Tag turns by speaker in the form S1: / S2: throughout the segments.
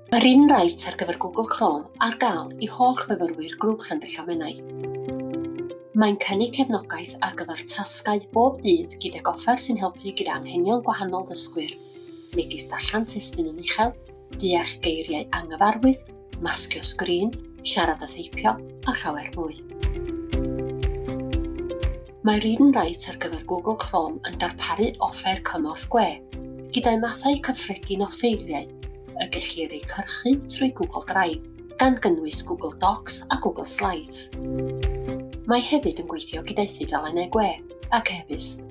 S1: Mae'r un right ar gyfer Google Chrome ar gael i holl fyfyrwyr grŵp Llanrillomennau. Mae'n cynnig cefnogaeth ar gyfer tasgau bob dydd gydag offer sy'n helpu gyda anghenion gwahanol ddysgwyr, megis darllen testun yn uchel, deall geiriau anghyfarwydd, masgio sgrin, siarad a theipio a llawer mwy. Mae'r un right ar gyfer Google Chrome yn darparu offer cymorth gwe, gyda'i mathau cyffredin o ffeiliau, y gellir ei cyrchu trwy Google Drive, gan gynnwys Google Docs a Google Slides. Mae hefyd yn gweithio gyda'i thudalennau gwe ac e-byst.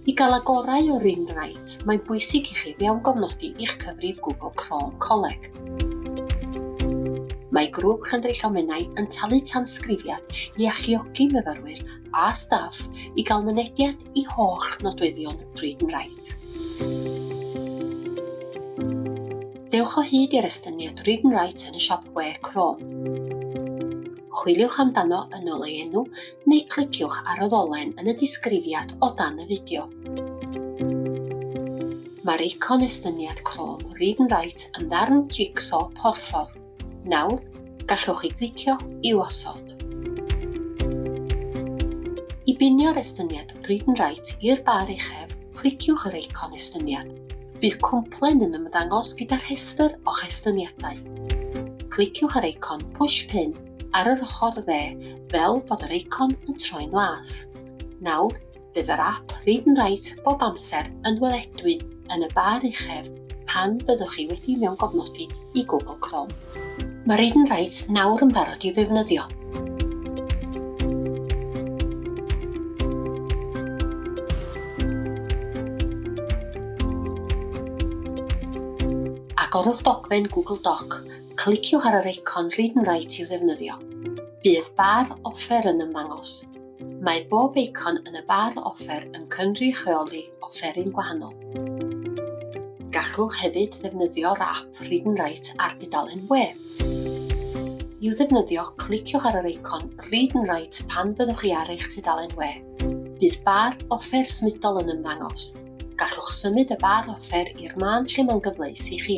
S1: I gael agorau o'r un right, mae'n bwysig i chi fewn gofnodi i'ch cyfrif Google Chrome coleg. Mae grŵp Llanrillomennau yn talu tanysgrifiad i alluogi myfyrwyr a staff i gael mynediad i holl nodweddion Read and Write. Dewch o hyd i'r estyniad Read and Write yn y siop we Chrome. Chwiliwch amdano yn ôl ei enw neu cliciwch ar y ddolen yn y disgrifiad o dan y fideo. Mae'r eicon estyniad Chrome Read and Write yn ddarn jigsaw porffor. Nawr, gallwch chi glicio i osod. I binio'r estyniad Read and Write i'r bar uchaf, cliciwch yr eicon estyniad. Bydd cwmplen yn ymddangos gyda'r rhestr o'ch estyniadau. Cliciwch ar eicon Push Pin ar yr ochr dde fel bod yr eicon yn troi'n las. Nawr, bydd yr ap Read and Write bob amser yn weledwy yn y bar uchaf pan byddwch chi wedi mewn gofnodi i Google Chrome. Mae Read and Write nawr yn barod i'w ddefnyddio. Agorwch ddogfen Google Doc, cliciwch ar yr eicon Read and Write i'w ddefnyddio. Bydd bar offer yn ymddangos. Mae bob eicon yn y bar offer yn cynrychioli offeryn gwahanol. Gallwch hefyd ddefnyddio'r ap Read and Write ar dudalen we. I'w ddefnyddio, cliciwch ar yr eicon Read and Write pan byddwch chi ar eich tudalen we. Bydd bar offer symudol yn ymddangos. Gallwch symud y bar offer i'r man lle mae'n gyfleus i chi.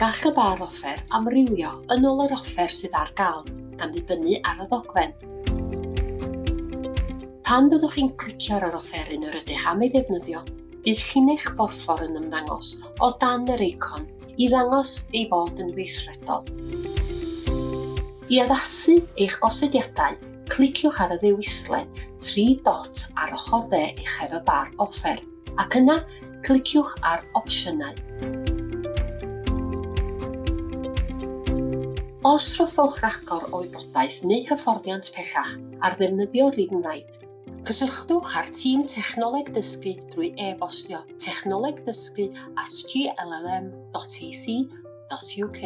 S1: Gall y bar offer amrywio yn ôl yr offer sydd ar gael, gan ddibynnu ar y ddogfen. Pan byddwch chi'n clicio ar yr offeryn yr ydych am ei ddefnyddio, bydd llinell borffor yn ymddangos o dan yr eicon i ddangos ei bod yn weithredol. I addasu eich gosodiadau, cliciwch ar y ddewislen 3 dot ar ochr dde uchaf y bar offer, ac yna cliciwch ar opsiynau. Os roffwch rhagor o wybodaeth neu hyfforddiant pellach ar ddefnyddio Read and Write, cysylltwch â'r tîm Technoleg Dysgu drwy e-bostio technolegdysgu@gllm.ac.uk.